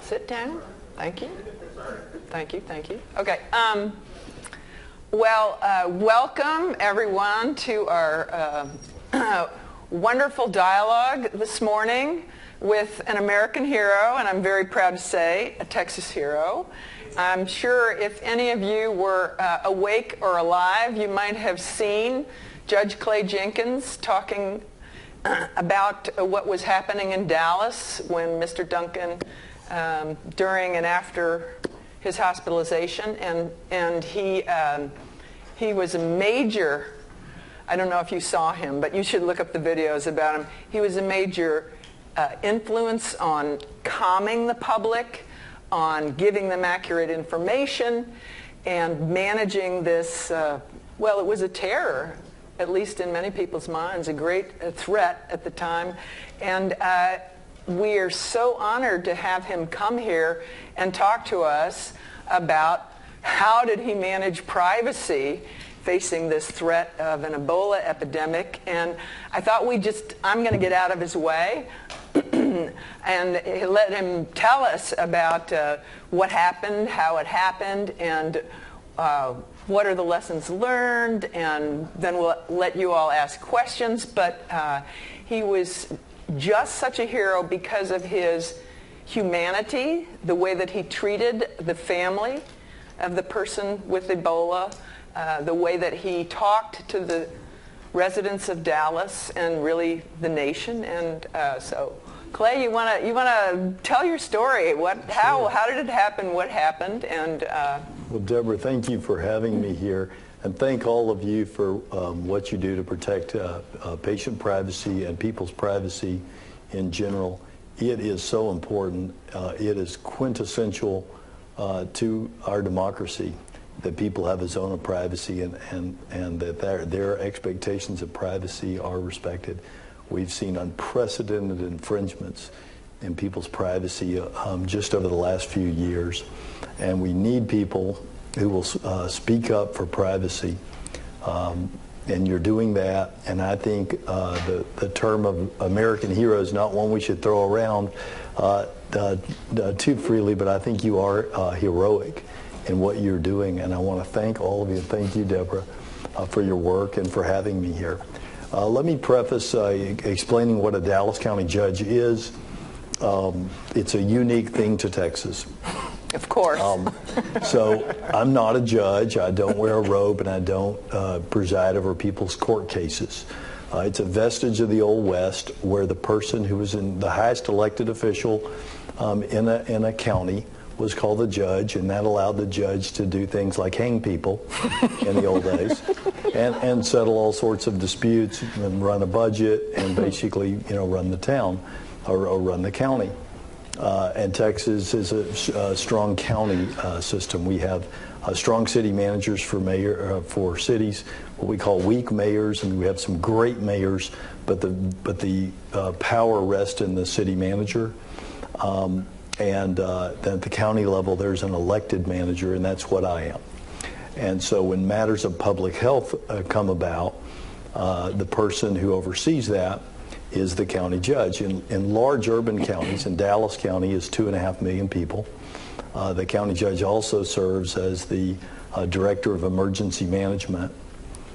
sit down. Thank you. Thank you, thank you. Okay. Welcome everyone to our wonderful dialogue this morning with an American hero, and I'm very proud to say a Texas hero. I'm sure if any of you were awake or alive, you might have seen Judge Clay Jenkins talking about what was happening in Dallas when Mr. Duncan, during and after his hospitalization, and he was a major, I don't know if you saw him, but you should look up the videos about him. He was a major influence on calming the public, on giving them accurate information, and managing this, well, it was a terror, at least in many people's minds, a great threat at the time. And we are so honored to have him come here and talk to us about how did he manage privacy facing this threat of an Ebola epidemic. And I thought I'm going to get out of his way and let him tell us about what happened, how it happened, and what are the lessons learned, and then we'll let you all ask questions. But he was just such a hero because of his humanity, the way that he treated the family of the person with Ebola, the way that he talked to the residents of Dallas and really the nation. And so, Clay, you want to tell your story? How did it happen? What happened? And well, Deborah, thank you for having me here, and thank all of you for what you do to protect patient privacy and people's privacy in general. It is so important. It is quintessential to our democracy that people have a zone of privacy and that their expectations of privacy are respected. We've seen unprecedented infringements in people's privacy just over the last few years, and we need people who will speak up for privacy, and you're doing that. And I think the term of American hero is not one we should throw around too freely, but I think you are heroic in what you're doing, and I want to thank all of you. Thank you, Deborah, for your work and for having me here. Let me preface explaining what a Dallas County judge is. It's a unique thing to Texas. Of course. So I'm not a judge. I don't wear a robe, and I don't preside over people's court cases. It's a vestige of the Old West, where the person who was in the highest elected official in a county was called the judge, and that allowed the judge to do things like hang people in the old days, and settle all sorts of disputes, and run a budget, and basically, run the town or run the county. And Texas is a strong county system. We have strong city managers for cities, what we call weak mayors, and we have some great mayors, but the power rests in the city manager. And at the county level, there's an elected manager, and that's what I am. And so when matters of public health come about, the person who oversees that is the county judge. In large urban counties, and Dallas County is 2.5 million people, the county judge also serves as the director of emergency management,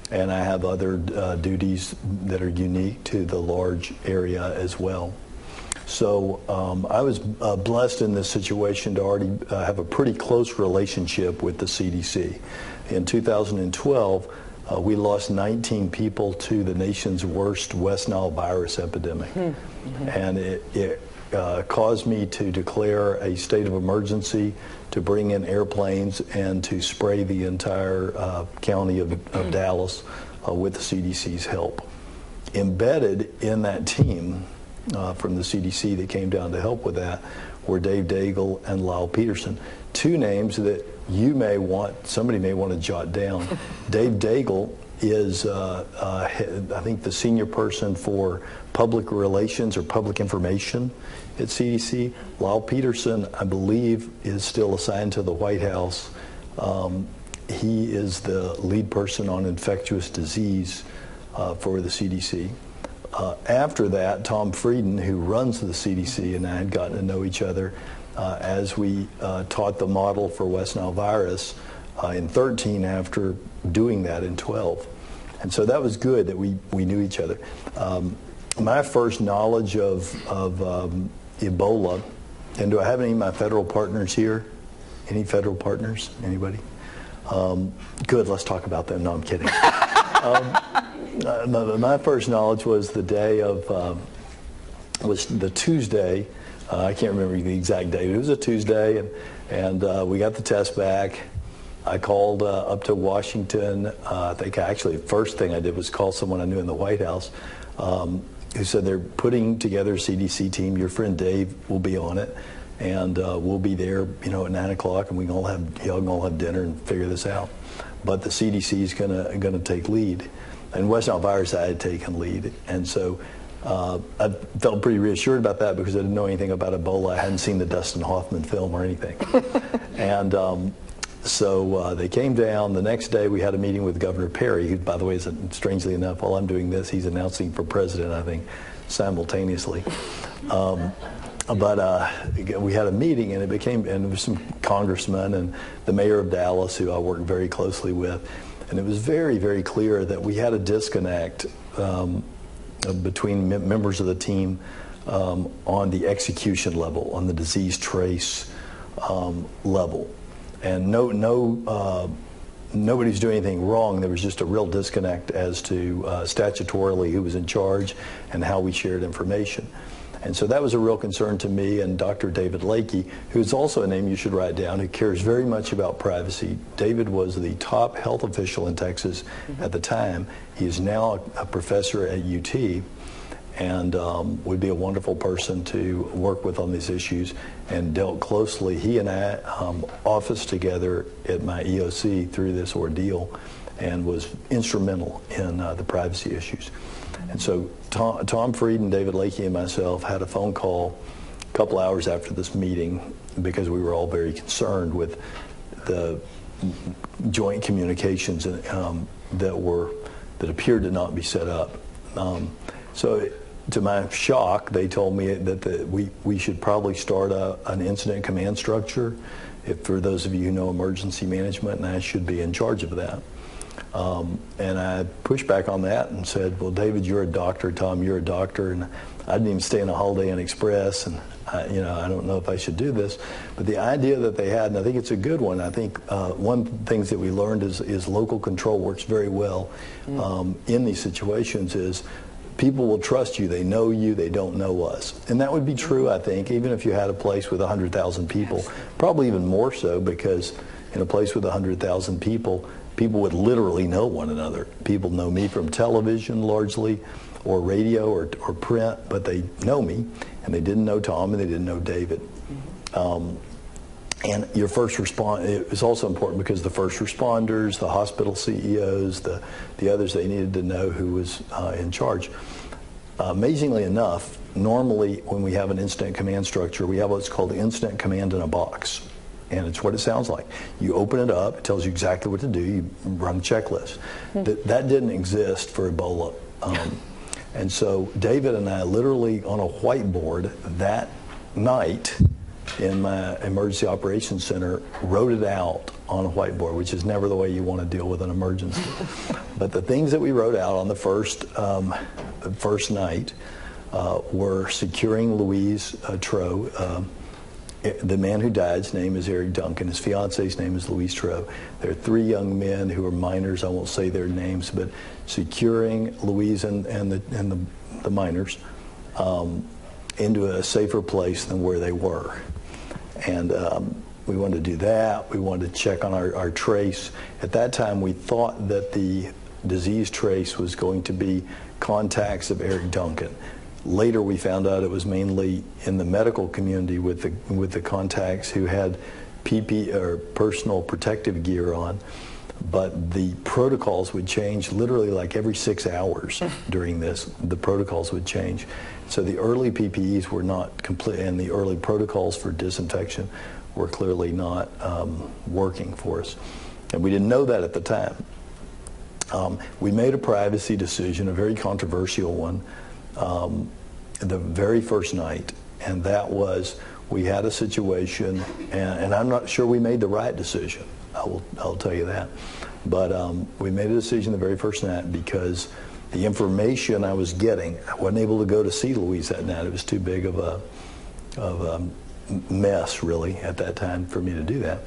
and I have other duties that are unique to the large area as well. So I was blessed in this situation to already have a pretty close relationship with the CDC. In 2012, we lost 19 people to the nation's worst West Nile virus epidemic. Mm-hmm. And it caused me to declare a state of emergency, to bring in airplanes, and to spray the entire county of Dallas with the CDC's help. Embedded in that team from the CDC that came down to help with that were Dave Daigle and Lyle Peterson, two names that somebody may want to jot down. Dave Daigle is, I think, the senior person for public relations or public information at CDC. Lyle Peterson, I believe, is still assigned to the White House. He is the lead person on infectious disease for the CDC. After that, Tom Frieden, who runs the CDC, and I had gotten to know each other, as we taught the model for West Nile virus in 13 after doing that in 12. And so that was good that we knew each other. My first knowledge of Ebola, and do I have any of my federal partners here? Any federal partners? Anybody? Good, let's talk about them. No, I'm kidding. My first knowledge was the day of, was the Tuesday. I can't remember the exact date. It was a Tuesday, and we got the test back. I called up to Washington. I think actually the first thing I did was call someone I knew in the White House who said they're putting together a CDC team. Your friend Dave will be on it, and we'll be there, at 9 o'clock, and y'all can all have dinner and figure this out. But the CDC is gonna take lead, and West Nile virus I had taken lead, and so I felt pretty reassured about that because I didn't know anything about Ebola. I hadn't seen the Dustin Hoffman film or anything, and. So they came down. The next day we had a meeting with Governor Perry, who, by the way, is, strangely enough, while I'm doing this, he's announcing for president, I think, simultaneously. But we had a meeting, and it was some congressmen and the mayor of Dallas, who I worked very closely with. And it was very, very clear that we had a disconnect between members of the team on the execution level, on the disease trace level. And nobody's doing anything wrong. There was just a real disconnect as to statutorily who was in charge and how we shared information. And so that was a real concern to me and Dr. David Lakey, who's also a name you should write down, who cares very much about privacy. David was the top health official in Texas at the time. He is now a professor at UT. And would be a wonderful person to work with on these issues, and dealt closely. He and I officed together at my EOC through this ordeal and was instrumental in the privacy issues. And so Tom Fried and David Lakey and myself had a phone call a couple hours after this meeting because we were all very concerned with the joint communications that appeared to not be set up. So to my shock, they told me that we should probably start an incident command structure, for those of you who know emergency management, and I should be in charge of that. And I pushed back on that and said, well, David, you're a doctor, Tom, you're a doctor, and I didn't even stay in a Holiday Inn Express, and I don't know if I should do this. But the idea that they had, and I think it's a good one, I think one of the things that we learned is local control works very well in these situations. Is people will trust you. They know you. They don't know us. And that would be true, I think, even if you had a place with 100,000 people, probably even more so, because in a place with 100,000 people, people would literally know one another. People know me from television largely, or radio, or print, but they know me, and they didn't know Tom, and they didn't know David. And your first response is also important because the first responders, the hospital CEOs, the others, they needed to know who was in charge. Amazingly enough, normally when we have an incident command structure, we have what's called the incident command in a box. And it's what it sounds like. You open it up, it tells you exactly what to do, you run a checklist. That didn't exist for Ebola. And so David and I literally on a whiteboard that night in my emergency operations center wrote it out on a whiteboard, which is never the way you want to deal with an emergency. But the things that we wrote out on the first night were securing Louise Troe. The man who died's name is Eric Duncan. His fiance's name is Louise Troe. There are 3 young men who are minors. I won't say their names, but securing Louise and the minors into a safer place than where they were. And we wanted to do that. We wanted to check on our trace. At that time, we thought that the disease trace was going to be contacts of Eric Duncan. Later, we found out it was mainly in the medical community with the contacts who had PPE or personal protective gear on. But the protocols would change literally like every 6 hours during this. The protocols would change. So the early PPEs were not complete, and the early protocols for disinfection were clearly not working for us. And we didn't know that at the time. We made a privacy decision, a very controversial one, the very first night, and that was we had a situation, and I'm not sure we made the right decision. I'll tell you that. But we made a decision the very first night because the information I was getting, I wasn't able to go to see Louise that night. It was too big of a mess, really, at that time for me to do that.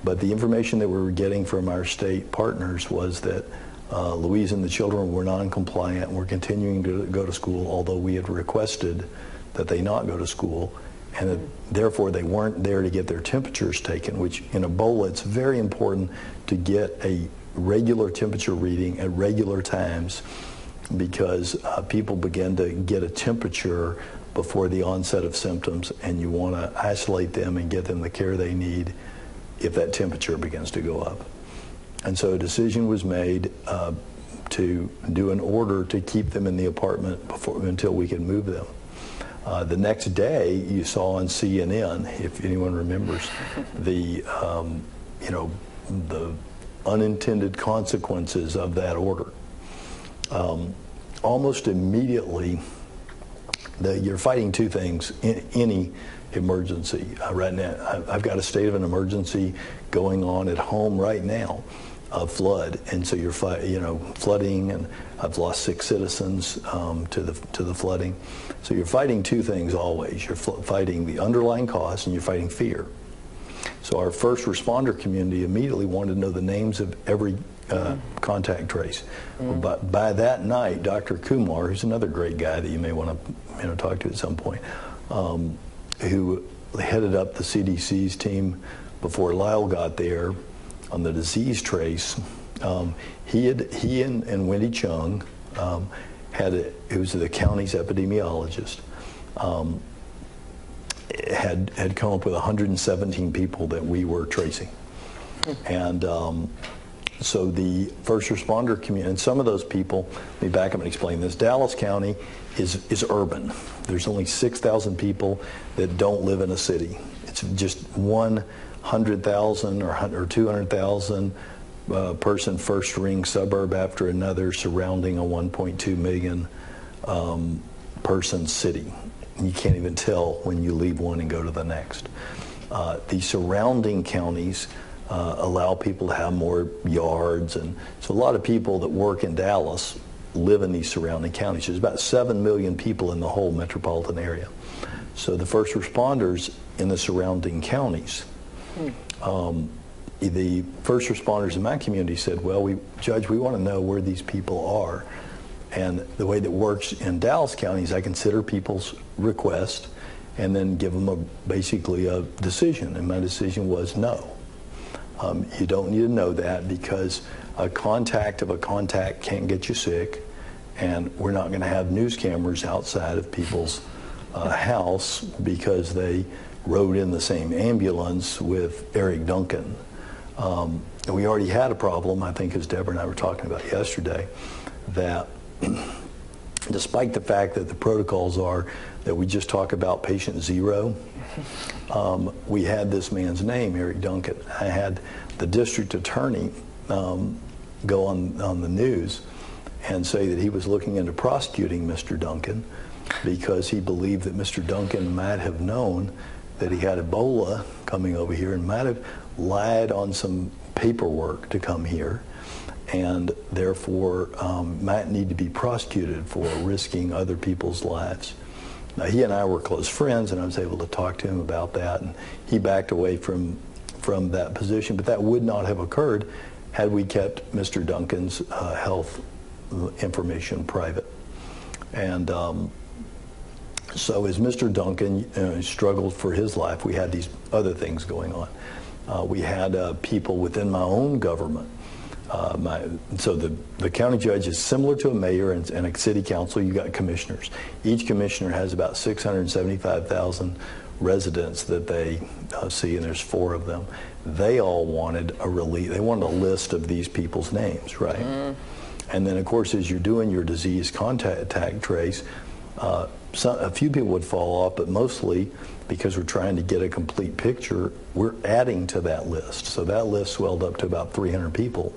But the information that we were getting from our state partners was that Louise and the children were non-compliant and were continuing to go to school, although we had requested that they not go to school, and that therefore they weren't there to get their temperatures taken, which in Ebola it's very important to get a regular temperature reading at regular times, because people begin to get a temperature before the onset of symptoms, and you want to isolate them and get them the care they need if that temperature begins to go up. And so a decision was made to do an order to keep them in the apartment until we could move them. The next day, you saw on CNN, if anyone remembers, the unintended consequences of that order. Almost immediately, you're fighting two things in any emergency. Right now, I've got a state of an emergency going on at home right now, a flood, and so you're flooding, and I've lost 6 citizens to the flooding. So you're fighting two things always. You're fighting the underlying cause, and you're fighting fear. So our first responder community immediately wanted to know the names of every contact trace. But by that night, Dr. Kumar, who's another great guy that you may want to talk to at some point, who headed up the CDC's team before Lyle got there on the disease trace, he and Wendy Chung who was the county's epidemiologist, had come up with 117 people that we were tracing. And so the first responder community, and some of those people, let me back up and explain this. Dallas County is urban. There's only 6,000 people that don't live in a city. It's just 100,000 or 200,000 person first ring suburb after another surrounding a 1.2 million person city. You can't even tell when you leave one and go to the next. The surrounding counties allow people to have more yards, and so a lot of people that work in Dallas live in these surrounding counties. There's about 7 million people in the whole metropolitan area. So the first responders in the surrounding counties, the first responders in my community said, well, Judge, we want to know where these people are. And the way that works in Dallas County is I consider people's request and then give them basically a decision. And my decision was no. You don't need to know that, because a contact of a contact can't get you sick, and we're not going to have news cameras outside of people's house because they rode in the same ambulance with Eric Duncan. And we already had a problem, I think, as Deborah and I were talking about yesterday, that despite the fact that the protocols are that we just talk about patient 0, we had this man's name, Eric Duncan. I had the district attorney go on the news and say that he was looking into prosecuting Mr. Duncan because he believed that Mr. Duncan might have known that he had Ebola coming over here and might have lied on some paperwork to come here, and therefore might need to be prosecuted for risking other people's lives. Now, he and I were close friends, and I was able to talk to him about that, and he backed away from that position, but that would not have occurred had we kept Mr. Duncan's health information private. And so as Mr. Duncan struggled for his life, we had these other things going on. We had people within my own government. So the county judge is similar to a mayor and a city council. You got commissioners. Each commissioner has about 675,000 residents that they see, and there's 4 of them. They all wanted a list of these people's names, right? And then, of course, as you're doing your disease contact trace, a few people would fall off, but mostly because we're trying to get a complete picture, we're adding to that list. So that list swelled up to about 300 people,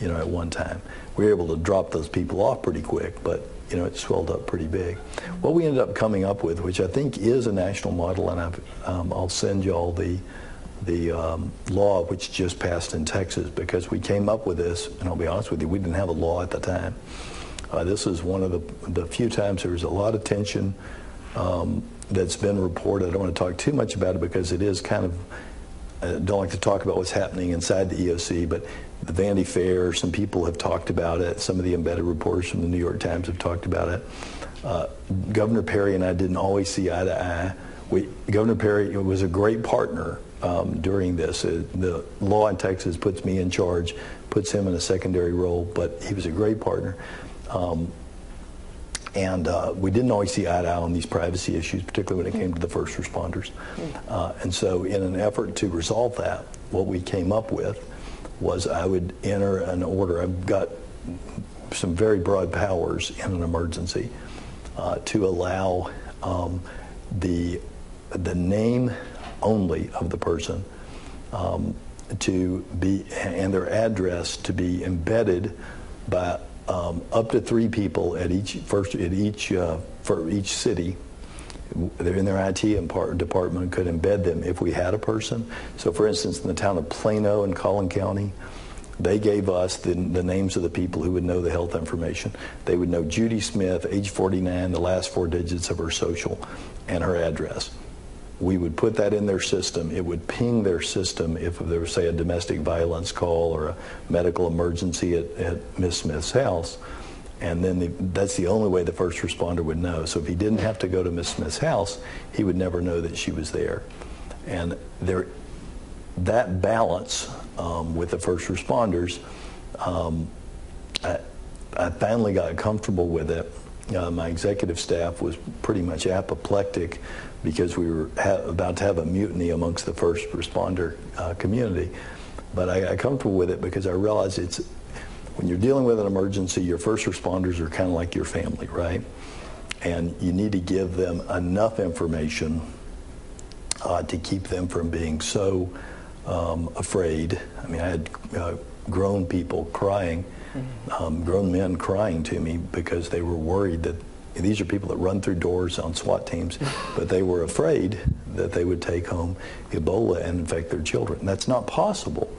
at one time. We were able to drop those people off pretty quick, but it swelled up pretty big. What we ended up coming up with, which I think is a national model, and I'll send you all the law which just passed in Texas, because we came up with this, and I'll be honest with you, we didn't have a law at the time. This is one of the few times there was a lot of tension that's been reported. I don't want to talk too much about it because it is kind of, I don't like to talk about what's happening inside the EOC, but the Vanity Fair, some people have talked about it. Some of the embedded reporters from the New York Times have talked about it. Governor Perry and I didn't always see eye to eye. Governor Perry was a great partner during this. The law in Texas puts me in charge, puts him in a secondary role, but he was a great partner. And we didn't always see eye to eye on these privacy issues, particularly when it came to the first responders. And so in an effort to resolve that, what we came up with was I would enter an order. I've got some very broad powers in an emergency to allow the name only of the person to be, and their address to be embedded by up to 3 people at for each city. They're in their IT department could embed them if we had a person. So for instance, in the town of Plano in Collin County, they gave us the names of the people who would know the health information. They would know Judy Smith, age 49, the last 4 digits of her social, and her address. We would put that in their system. It would ping their system if there was, say, a domestic violence call or a medical emergency at Miss Smith's house. And then that's the only way the first responder would know. So if he didn't have to go to Miss Smith's house, he would never know that she was there. And that balance with the first responders, I finally got comfortable with it. My executive staff was pretty much apoplectic because we were about to have a mutiny amongst the first responder community. But I got comfortable with it because I realized when you're dealing with an emergency, your first responders are kind of like your family, right? And you need to give them enough information to keep them from being so afraid. I mean, I had grown people crying, grown men crying to me because they were worried that these are people that run through doors on SWAT teams, but they were afraid that they would take home Ebola and infect their children. That's not possible,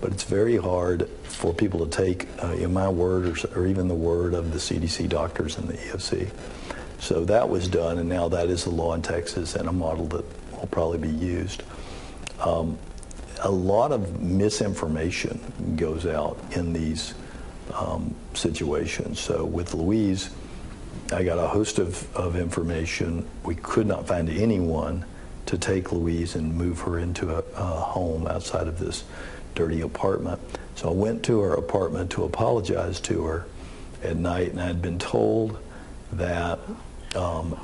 but it's very hard for people to take my word or even the word of the CDC doctors and the EOC. So that was done, and now that is the law in Texas and a model that will probably be used. A lot of misinformation goes out in these situations. So with Louise, I got a host of information. We could not find anyone to take Louise and move her into a home outside of this dirty apartment. So I went to her apartment to apologize to her at night, and I had been told that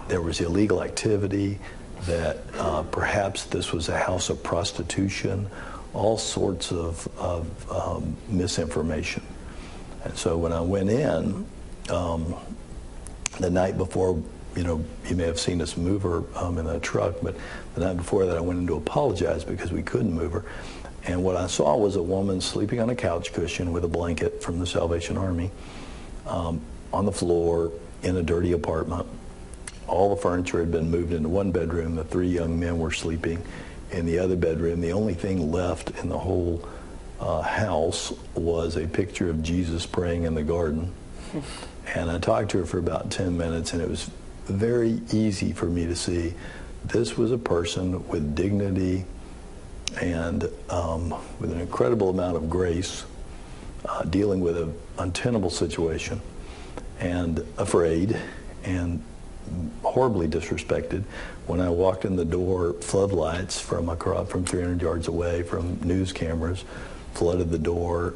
there was illegal activity, that perhaps this was a house of prostitution, all sorts of misinformation. And so when I went in, the night before, you may have seen us move her in a truck, but the night before that I went in to apologize because we couldn't move her. And what I saw was a woman sleeping on a couch cushion with a blanket from the Salvation Army on the floor in a dirty apartment. All the furniture had been moved into one bedroom. The 3 young men were sleeping in the other bedroom. The only thing left in the whole house was a picture of Jesus praying in the garden. And I talked to her for about 10 minutes, and it was very easy for me to see this was a person with dignity and with an incredible amount of grace, dealing with an untenable situation, and afraid and horribly disrespected. When I walked in the door, floodlights from 300 yards away, from news cameras, flooded the door.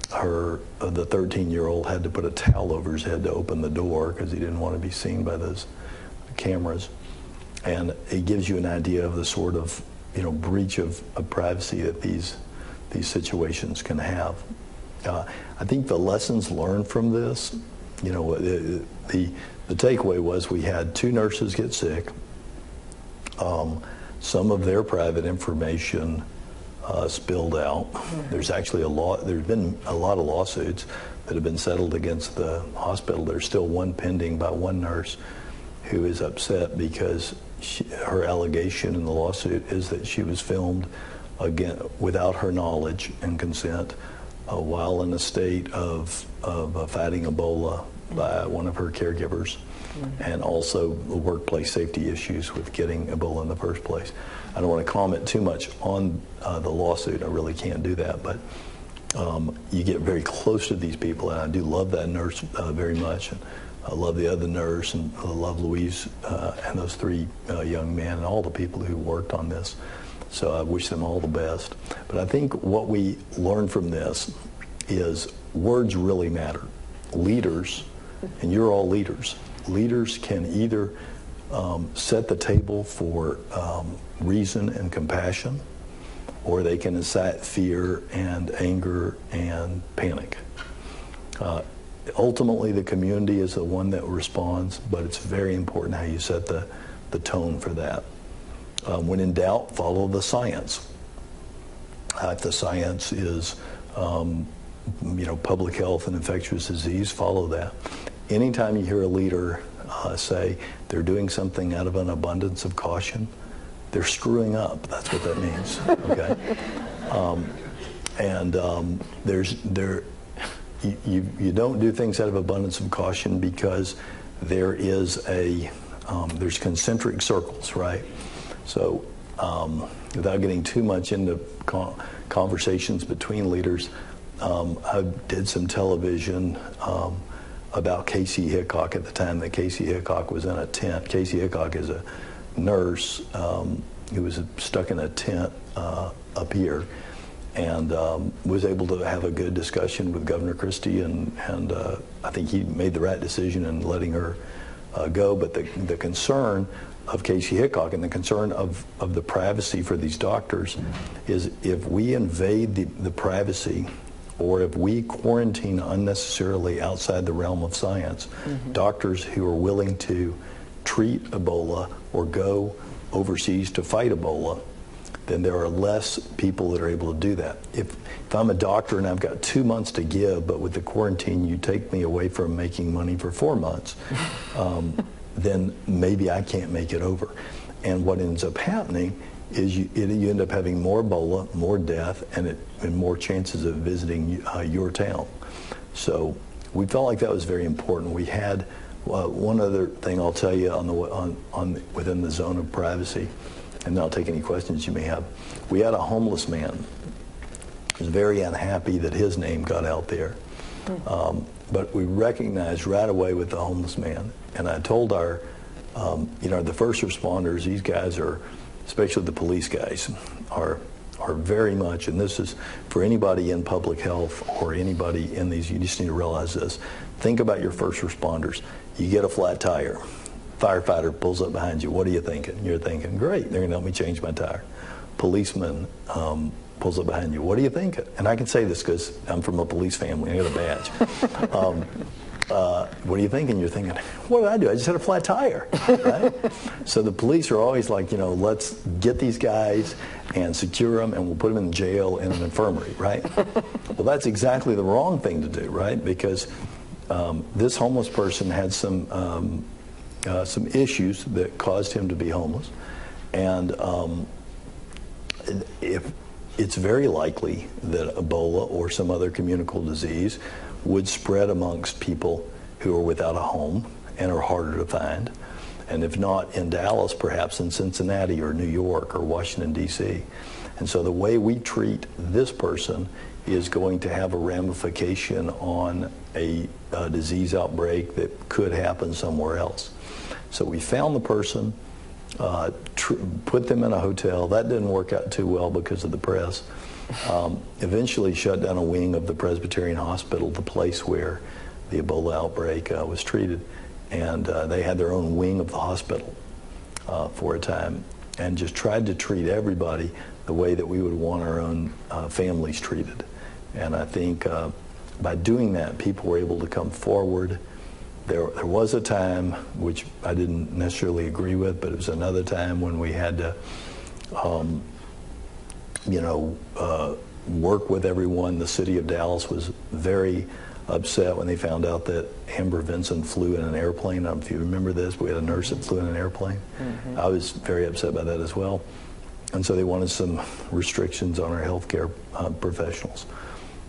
The 13-year-old had to put a towel over his head to open the door because he didn't want to be seen by those cameras. And it gives you an idea of the sort of breach of privacy that these situations can have. I think the lessons learned from this, the takeaway was we had 2 nurses get sick. Some of their private information spilled out. There's actually there's been a lot of lawsuits. that have been settled against the hospital. There's still one pending by one nurse who is upset because her allegation in the lawsuit is that she was filmed again without her knowledge and consent while in a state of fighting Ebola by one of her caregivers, and also the workplace safety issues with getting Ebola in the first place. I don't want to comment too much on the lawsuit. I really can't do that, but you get very close to these people, and I do love that nurse very much. And I love the other nurse, and I love Louise and those three young men and all the people who worked on this. So I wish them all the best. But I think what we learn from this is words really matter. Leaders, and you're all leaders, leaders can either set the table for reason and compassion, or they can incite fear and anger and panic. Ultimately, the community is the one that responds, but it's very important how you set the tone for that. When in doubt, follow the science. If the science is, public health and infectious disease, follow that. Anytime you hear a leader say they're doing something out of an abundance of caution, they're screwing up. That's what that means. Okay, you don't do things out of abundance of caution because there is there's concentric circles, right? So without getting too much into conversations between leaders, I did some television about Casey Hickok at the time that Casey Hickok was in a tent. Casey Hickok is a nurse who was stuck in a tent up here, and was able to have a good discussion with Governor Christie, and I think he made the right decision in letting her go. But the concern of Casey Hickok and the concern of the privacy for these doctors is if we invade the privacy, or if we quarantine unnecessarily outside the realm of science, doctors who are willing to treat Ebola or go overseas to fight Ebola, then there are less people that are able to do that. If I'm a doctor and I've got 2 months to give, but with the quarantine you take me away from making money for 4 months, then maybe I can't make it over. And what ends up happening is you end up having more Ebola, more death, and more chances of visiting your town. So we felt like that was very important. We had one other thing I'll tell you within the zone of privacy, and then I'll take any questions you may have. We had a homeless man who was very unhappy that his name got out there. But we recognized right away with the homeless man, and I told the first responders, these guys are, especially the police guys, are very much, and this is for anybody in public health or anybody in these, you just need to realize this. Think about your first responders. You get a flat tire. Firefighter pulls up behind you. What are you thinking? You're thinking, great, they're going to help me change my tire. Policeman pulls up behind you. What are you thinking? And I can say this because I'm from a police family. I got a badge. What are you thinking? You're thinking, what did I do? I just had a flat tire, right? So the police are always like, let's get these guys and secure them, and we'll put them in jail in an infirmary, right? Well, that's exactly the wrong thing to do, right? Because this homeless person had some issues that caused him to be homeless, and if it's very likely that Ebola or some other communicable disease would spread amongst people who are without a home and are harder to find. And if not in Dallas, perhaps in Cincinnati or New York or Washington, D.C. And so the way we treat this person is going to have a ramification on a disease outbreak that could happen somewhere else. So we found the person, put them in a hotel. That didn't work out too well because of the press. Eventually shut down a wing of the Presbyterian Hospital, the place where the Ebola outbreak was treated, and they had their own wing of the hospital for a time, and just tried to treat everybody the way that we would want our own families treated. And I think by doing that, people were able to come forward. There was a time, which I didn't necessarily agree with, but it was another time when we had to work with everyone. The city of Dallas was very upset when they found out that Amber Vinson flew in an airplane. I don't know if you remember this, but we had a nurse that flew in an airplane. I was very upset by that as well. And so they wanted some restrictions on our healthcare professionals.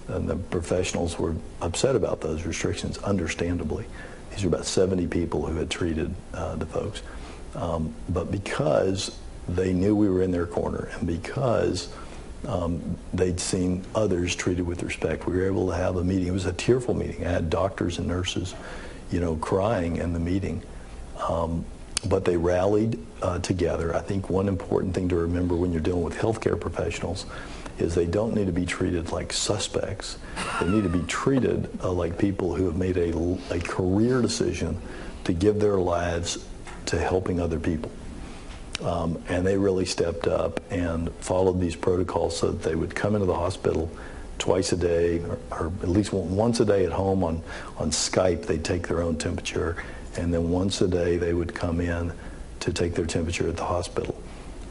And the professionals were upset about those restrictions, understandably. These are about 70 people who had treated the folks. But because they knew we were in their corner, and because they'd seen others treated with respect, we were able to have a meeting. It was a tearful meeting. I had doctors and nurses, crying in the meeting. But they rallied together. I think one important thing to remember when you're dealing with healthcare professionals is they don't need to be treated like suspects. They need to be treated like people who have made a career decision to give their lives to helping other people. And they really stepped up and followed these protocols so that they would come into the hospital twice a day, or at least once a day at home on Skype. They'd take their own temperature, and then once a day they would come in to take their temperature at the hospital.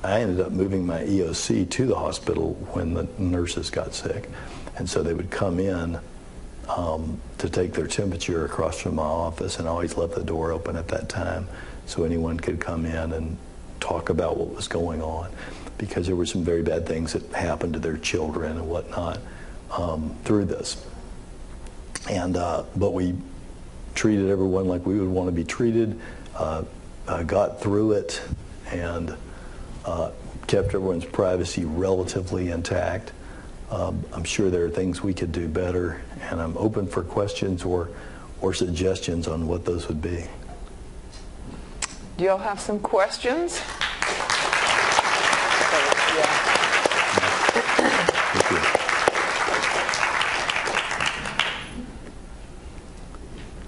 I ended up moving my EOC to the hospital when the nurses got sick, and so they would come in to take their temperature across from my office, and I always left the door open at that time so anyone could come in and talk about what was going on, because there were some very bad things that happened to their children and whatnot through this. And but we treated everyone like we would want to be treated, got through it, and kept everyone's privacy relatively intact. I'm sure there are things we could do better, and I'm open for questions or suggestions on what those would be. Do y'all have some questions?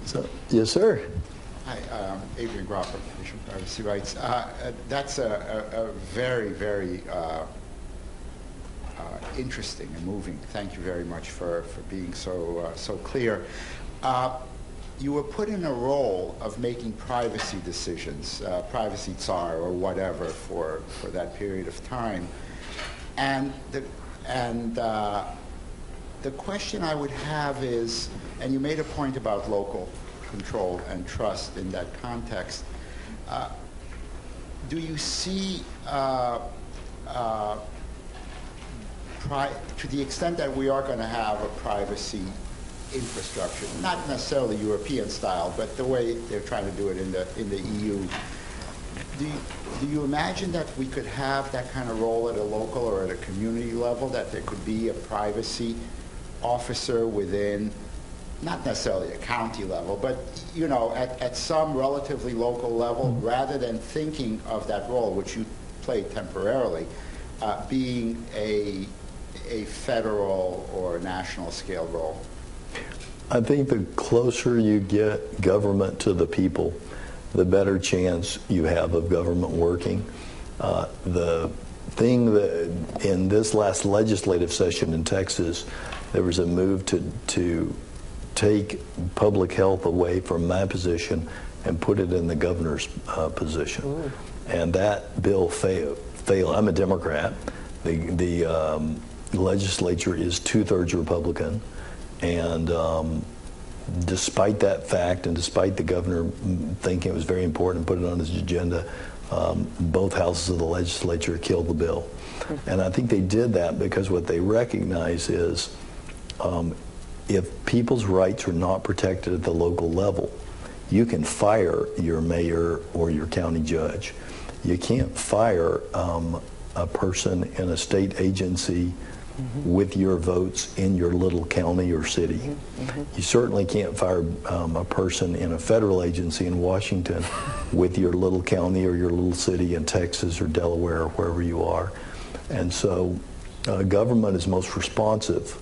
So, yes, sir. Hi, Adrian Groffer, Commission on Privacy Rights. That's a very, very interesting and moving. Thank you very much for being so clear. You were put in a role of making privacy decisions, privacy czar or whatever, for that period of time. And the question I would have is, and you made a point about local control and trust in that context, do you see, to the extent that we are going to have a privacy infrastructure, not necessarily European style, but the way they're trying to do it in the EU, do you imagine that we could have that kind of role at a local or at a community level, that there could be a privacy officer within, not necessarily a county level, but at some relatively local level, rather than thinking of that role, which you played temporarily, being a federal or national scale role? I think the closer you get government to the people, the better chance you have of government working. The thing that in this last legislative session in Texas, there was a move to take public health away from my position and put it in the governor's position. Ooh. And that bill failed. I'm a Democrat. The legislature is 2/3 Republican. And despite that fact, and despite the governor thinking it was very important to put it on his agenda, both houses of the legislature killed the bill. And I think they did that because what they recognize is if people's rights are not protected at the local level, you can fire your mayor or your county judge. You can't fire a person in a state agency with your votes in your little county or city. You certainly can't fire a person in a federal agency in Washington with your little county or your little city in Texas or Delaware or wherever you are. And so government is most responsive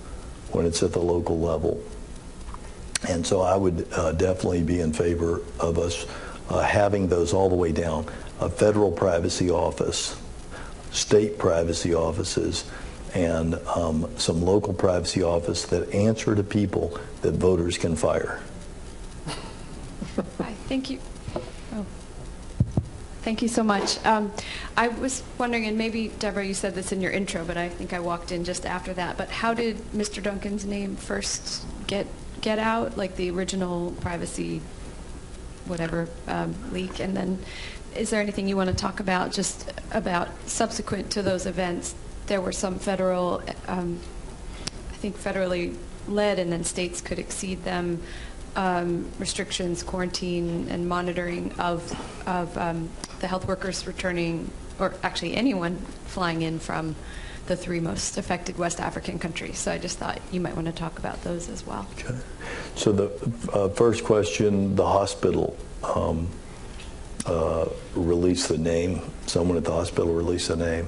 when it's at the local level. And so I would definitely be in favor of us having those all the way down. A federal privacy office, state privacy offices, and some local privacy office that answer to people that voters can fire. Hi, thank you. Oh. Thank you so much. I was wondering, and maybe, Deborah, you said this in your intro, but I think I walked in just after that, but how did Mr. Duncan's name first get get out, like the original privacy, whatever, leak? And then is there anything you want to talk about, just about subsequent to those events? There were some federal, I think federally led, and then states could exceed them, restrictions, quarantine, and monitoring of the health workers returning, or actually anyone flying in from the 3 most affected West African countries. So I just thought you might want to talk about those as well. Okay. So the first question, the hospital released the name. Someone at the hospital released the name.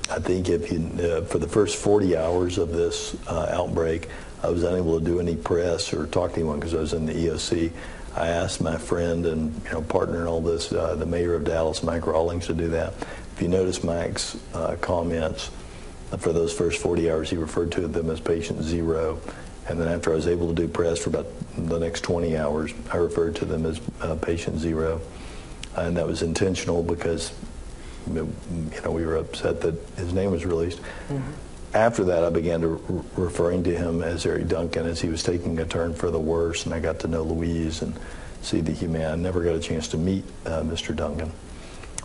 I think if you, for the first 40 hours of this outbreak, I was unable to do any press or talk to anyone because I was in the EOC. I asked my friend and partner in all this, the mayor of Dallas, Mike Rawlings, to do that. If you notice Mike's comments, for those first 40 hours, he referred to them as patient 0. And then after I was able to do press for about the next 20 hours, I referred to them as patient 0. And that was intentional because we were upset that his name was released. Mm-hmm. After that, I began to referring to him as Eric Duncan as he was taking a turn for the worse, and I got to know Louise and see the humanity. I never got a chance to meet Mr. Duncan,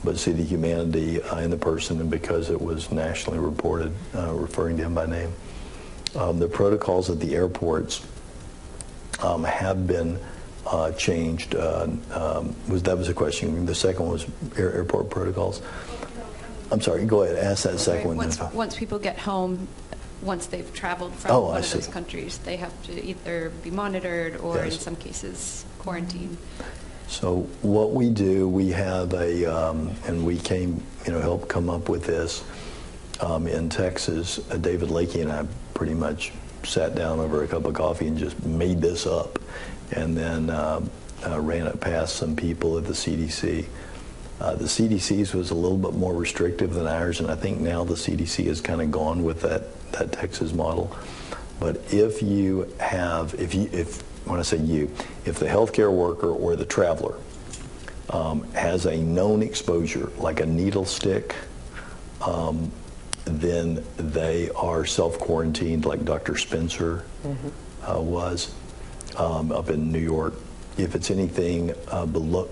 but see the humanity in the person, and because it was nationally reported, referring to him by name. The protocols at the airports have been changed. That was a question. The second one was airport protocols. I'm sorry, go ahead, ask that second one. Once people get home, once they've traveled from one of those countries, they have to either be monitored or, in some cases, quarantined. So what we do, we have and we came, helped come up with this in Texas. David Lakey and I pretty much sat down over a cup of coffee and just made this up, and then ran it past some people at the CDC. The CDC's was a little bit more restrictive than ours, and I think now the CDC has kind of gone with that Texas model. But if when I say if the healthcare worker or the traveler has a known exposure, like a needle stick, then they are self-quarantined, like Dr. Spencer was up in New York. If it's anything below...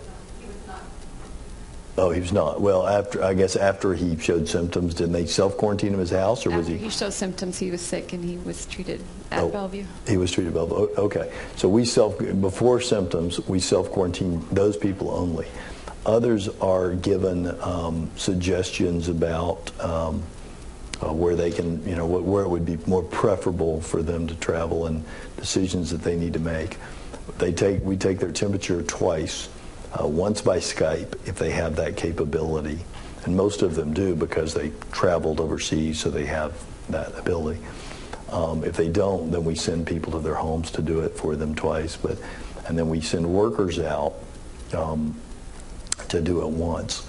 Oh, he was not. Well, after he showed symptoms, didn't they self-quarantine him in his house, or was he? After he showed symptoms, he was sick and he was treated at Bellevue. He was treated at Bellevue. Okay. So before symptoms, we self-quarantine those people only. Others are given suggestions about where they can, where it would be more preferable for them to travel, and decisions that they need to make. We take their temperature twice. Once by Skype, if they have that capability, and most of them do because they traveled overseas, so they have that ability. If they don't, then we send people to their homes to do it for them twice. And then we send workers out to do it once.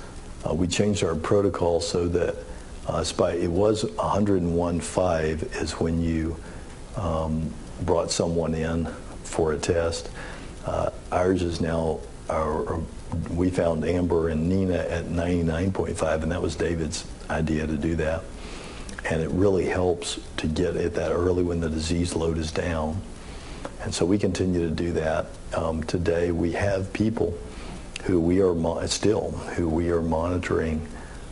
We changed our protocol so that it was 101.5 is when you brought someone in for a test. Ours is now. We found Amber and Nina at 99.5, and that was David's idea to do that. And it really helps to get it that early when the disease load is down. And so we continue to do that. Today we have people who we are monitoring,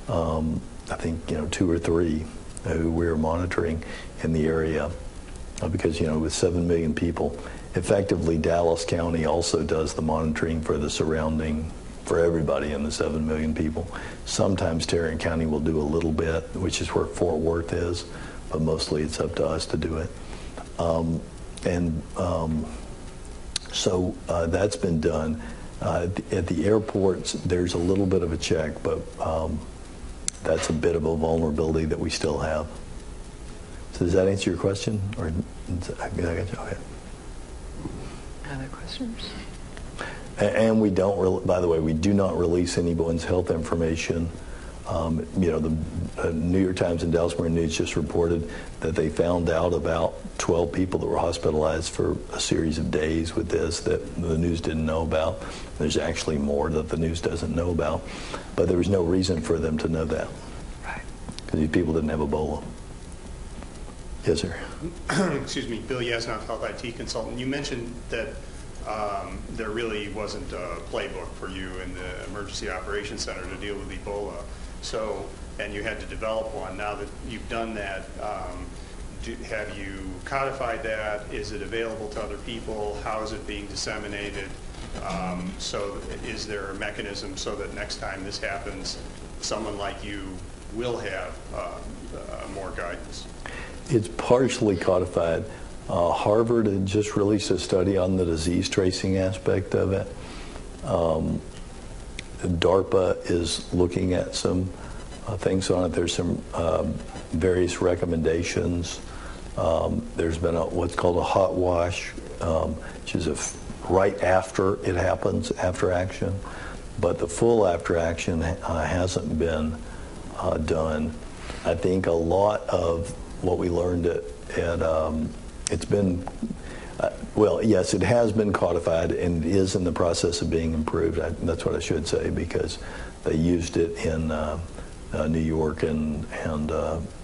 I think 2 or 3 who we are monitoring in the area because with 7 million people, effectively Dallas County also does the monitoring for the surrounding, for everybody in the 7 million people. Sometimes Tarrant County will do a little bit, which is where Fort Worth is, but mostly it's up to us to do it. So that's been done. At the airports, there's a little bit of a check, but that's a bit of a vulnerability that we still have. So does that answer your question? Or okay. Other questions? And we don't, by the way, we do not release anyone's health information. The New York Times and Dallas Morning News just reported that they found out about 12 people that were hospitalized for a series of days with this that the news didn't know about. There's actually more that the news doesn't know about, but there was no reason for them to know that. Right. Because these people didn't have Ebola. Yes, sir. Excuse me, Bill Yasnoff, Health IT Consultant. You mentioned that there really wasn't a playbook for you in the Emergency Operations Center to deal with Ebola. So, and you had to develop one. Now that you've done that, have you codified that? Is it available to other people? How is it being disseminated? So is there a mechanism so that next time this happens, someone like you will have more guidance? It's partially codified. Harvard had just released a study on the disease tracing aspect of it. DARPA is looking at some things on it. There's some various recommendations. There's been what's called a hot wash, which is right after it happens, after action. But the full after action hasn't been done. I think a lot of what we learned it's been, well, yes, it has been codified and is in the process of being improved. That's what I should say, because they used it in New York and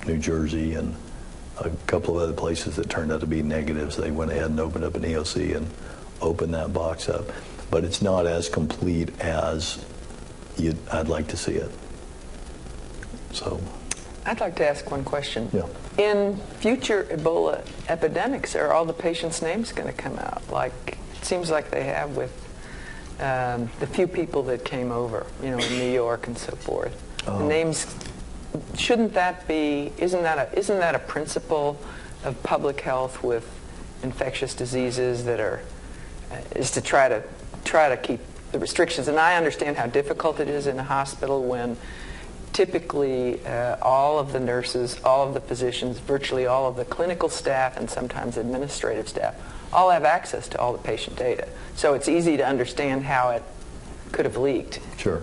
New Jersey and a couple of other places that turned out to be negatives. They went ahead and opened up an EOC and opened that box up. But it's not as complete as I'd like to see it. So, I'd like to ask one question. Yeah. In future Ebola epidemics, are all the patients' names going to come out? Like it seems like they have with the few people that came over, in New York and so forth. The names, shouldn't that be? Isn't that a principle of public health with infectious diseases that is to try to keep the restrictions? And I understand how difficult it is in a hospital when typically all of the nurses, all of the physicians, virtually all of the clinical staff and sometimes administrative staff all have access to all the patient data. So it's easy to understand how it could have leaked. Sure.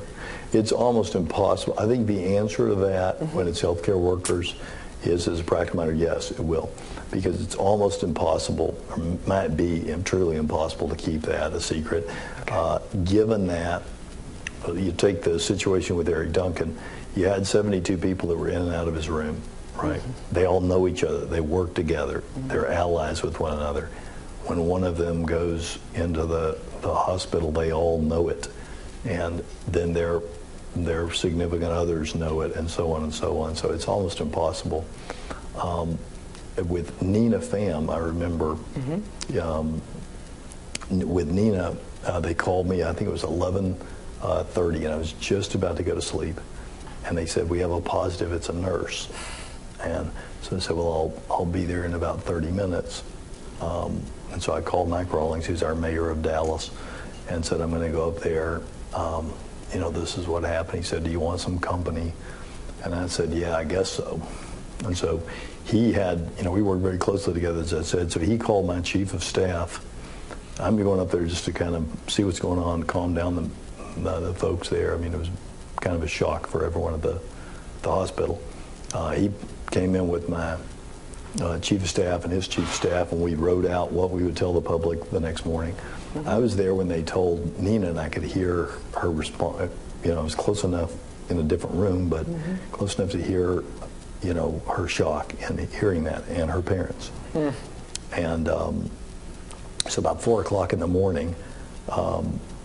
It's almost impossible. I think the answer to that when it's healthcare workers is, as a practical matter, yes, it will. Because it's almost impossible, or might be truly impossible to keep that a secret. Okay. Given that, you take the situation with Eric Duncan, you had 72 people that were in and out of his room, right? Mm-hmm. They all know each other. They work together. Mm-hmm. They're allies with one another. When one of them goes into the hospital, they all know it. And then their significant others know it, and so on and so on. So it's almost impossible. With Nina Pham, I remember with Nina, they called me, I think it was 11:30, and I was just about to go to sleep. And they said, we have a positive, it's a nurse. And so I said, well, I'll be there in about 30 minutes. And so I called Mike Rawlings, who's our mayor of Dallas, and said, I'm going to go up there. This is what happened. He said, do you want some company? And I said, yeah, I guess so. And so he had, we worked very closely together, as I said, so he called my chief of staff. I'm going up there just to kind of see what's going on, calm down the folks there. I mean, it was kind of a shock for everyone at the hospital. He came in with my chief of staff and his chief of staff, and we wrote out what we would tell the public the next morning. Mm-hmm. I was there when they told Nina, and I could hear her response. I was close enough in a different room, but close enough to hear, her shock and hearing that, and her parents. Mm. And so about 4 o'clock in the morning,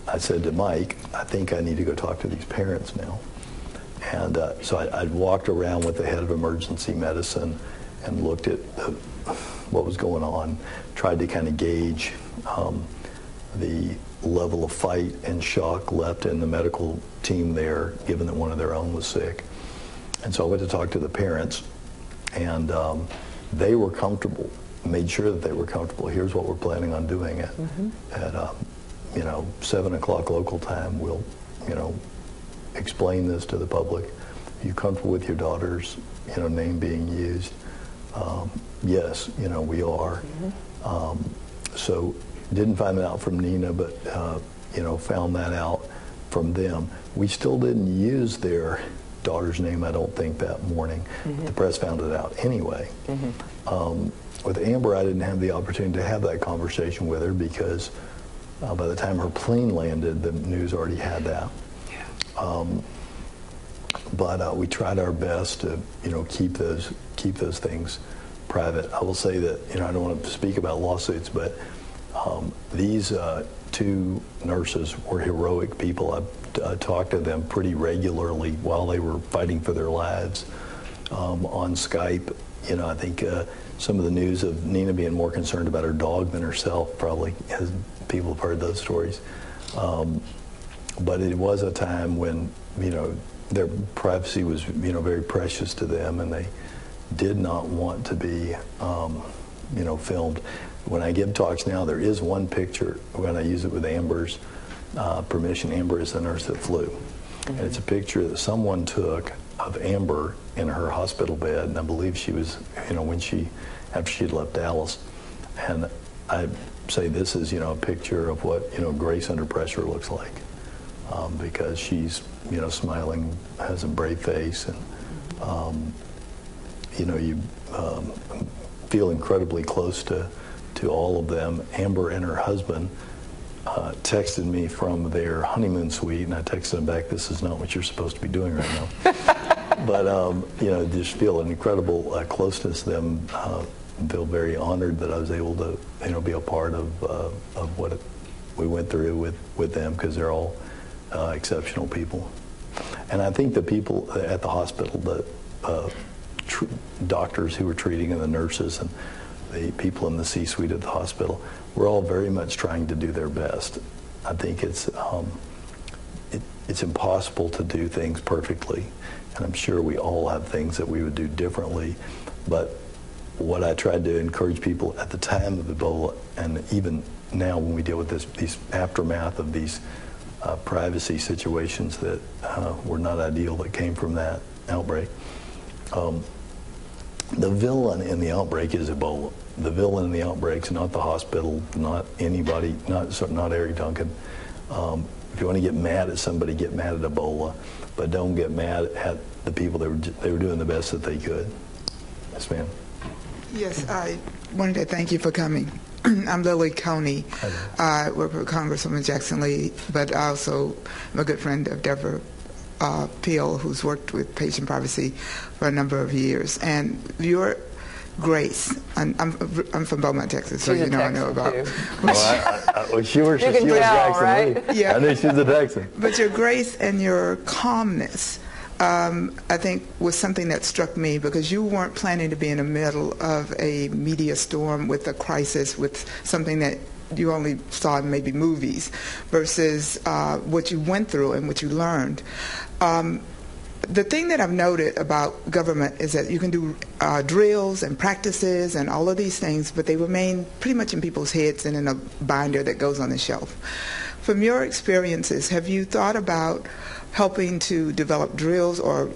I said to Mike, I think I need to go talk to these parents now. And so I'd walked around with the head of emergency medicine and looked at what was going on, tried to kind of gauge the level of fight and shock left in the medical team there, given that one of their own was sick. And so I went to talk to the parents, and they were comfortable, made sure that they were comfortable. Here's what we're planning on doing at 7 o'clock local time. We'll, explain this to the public. Are you comfortable with your daughter's, name being used? Yes, we are. So didn't find that out from Nina, but, found that out from them. We still didn't use their daughter's name, I don't think, that morning. The press found it out anyway. With Amber, I didn't have the opportunity to have that conversation with her because by the time her plane landed, the news already had that. But we tried our best to, keep those things private. I will say that, I don't want to speak about lawsuits, but these two nurses were heroic people. I talked to them pretty regularly while they were fighting for their lives on Skype. I think some of the news of Nina being more concerned about her dog than herself, probably, as people have heard those stories. But it was a time when, their privacy was, very precious to them, and they did not want to be, filmed. When I give talks now, there is one picture when I use it with Amber's permission. Amber is the nurse that flew. And it's a picture that someone took of Amber in her hospital bed, and I believe she was, after she'd left Dallas. And I say this is, a picture of what, Grace under pressure looks like. Because she's, smiling, has a brave face, and, you feel incredibly close to all of them. Amber and her husband texted me from their honeymoon suite, and I texted them back, this is not what you're supposed to be doing right now. But, just feel an incredible closeness to them. Feel very honored that I was able to, be a part of what we went through with them, because they're all exceptional people. And I think the people at the hospital, the doctors who were treating and the nurses and the people in the C-suite at the hospital, we're all very much trying to do their best. I think it's impossible to do things perfectly, and I'm sure we all have things that we would do differently. But what I tried to encourage people at the time of Ebola, and even now when we deal with these aftermath of these privacy situations that were not ideal that came from that outbreak. The villain in the outbreak is Ebola. The villain in the outbreak is not the hospital, not anybody, not Eric Duncan. If you want to get mad at somebody, get mad at Ebola, but don't get mad at the people that they were doing the best that they could. Yes, ma'am. Yes, I wanted to thank you for coming. I'm Lily Coney. I work for Congresswoman Jackson Lee, but I also am a good friend of Deborah Peel, who's worked with patient privacy for a number of years. And your grace, I'm from Beaumont, Texas, so She's I know about. She was Jackson right? Lee. Yeah. I knew she was a Texan. But your grace and your calmness, I think, was something that struck me, because you weren't planning to be in the middle of a media storm with a crisis, with something that you only saw in maybe movies, versus what you went through and what you learned. The thing that I've noted about government is that you can do drills and practices and all of these things, but they remain pretty much in people's heads and in a binder that goes on the shelf. From your experiences, have you thought about helping to develop drills or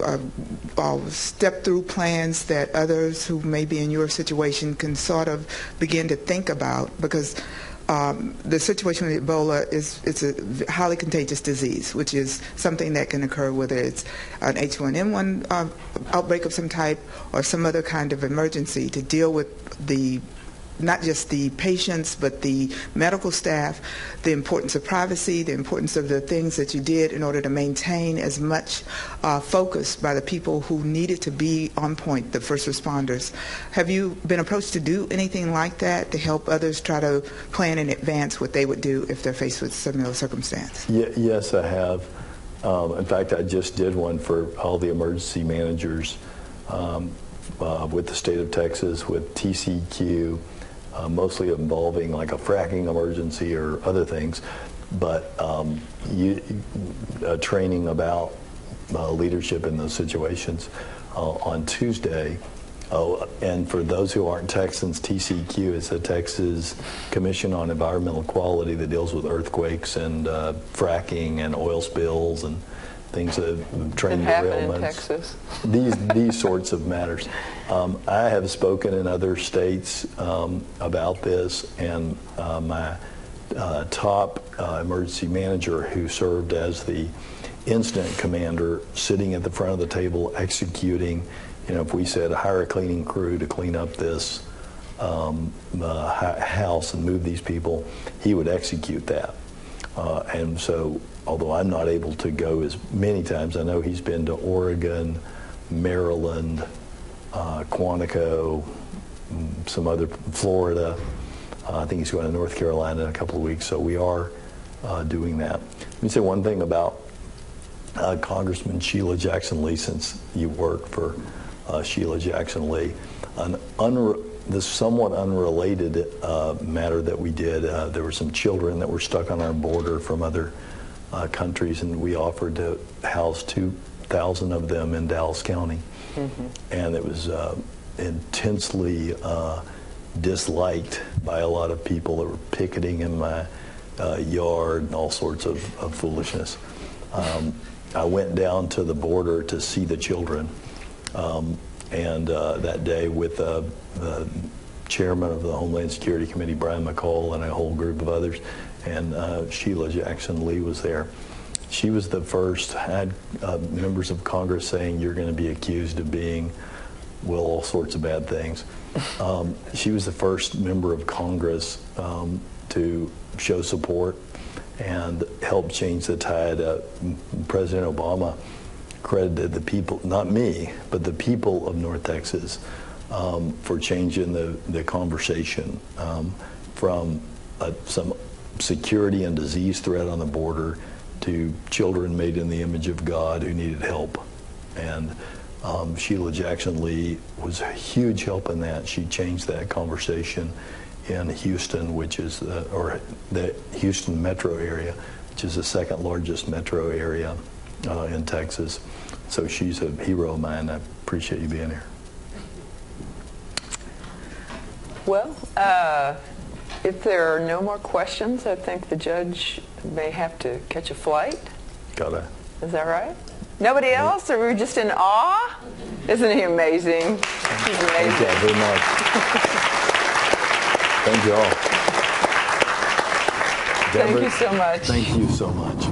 step-through plans that others who may be in your situation can sort of begin to think about? Because the situation with Ebola it's a highly contagious disease, which is something that can occur whether it's an H1N1 outbreak of some type or some other kind of emergency, to deal with not just the patients, but the medical staff, the importance of privacy, the importance of the things that you did in order to maintain as much focus by the people who needed to be on point, the first responders. Have you been approached to do anything like that to help others try to plan in advance what they would do if they're faced with similar circumstance? Yes, I have. In fact, I just did one for all the emergency managers with the state of Texas, with TCQ, mostly involving like a fracking emergency or other things, but training about leadership in those situations on Tuesday. And for those who aren't Texans, TCQ is the Texas Commission on Environmental Quality that deals with earthquakes and fracking and oil spills and things that train derailments. In Texas. These sorts of matters. I have spoken in other states about this, and my top emergency manager, who served as the incident commander, sitting at the front of the table executing. If we said hire a cleaning crew to clean up this house and move these people, he would execute that. And so, although I'm not able to go as many times, I know he's been to Oregon, Maryland, Quantico, some other, Florida. I think he's going to North Carolina in a couple of weeks, so we are doing that. Let me say one thing about Congressman Sheila Jackson Lee, since you work for Sheila Jackson Lee. This somewhat unrelated matter that we did, there were some children that were stuck on our border from other countries, and we offered to house 2,000 of them in Dallas County. Mm-hmm. And it was intensely disliked by a lot of people that were picketing in my yard and all sorts of foolishness. I went down to the border to see the children, and that day with the chairman of the Homeland Security Committee, Brian McCall, and a whole group of others, and Sheila Jackson Lee was there. She was the first, had members of Congress saying, you're going to be accused of being, well, all sorts of bad things. She was the first member of Congress to show support and help change the tide. President Obama credited the people, not me, but the people of North Texas for changing the conversation from some security and disease threat on the border to children made in the image of God who needed help. And Sheila Jackson Lee was a huge help in that. She changed that conversation in Houston, which is the Houston metro area, which is the second largest metro area in Texas. So she's a hero of mine. I appreciate you being here. Well, if there are no more questions, I think the judge may have to catch a flight. Gotta. Is that right? Nobody else? Or we're just in awe? Isn't he amazing? He's amazing. Thank you very much. Thank you all. Thank you so much. Thank you so much.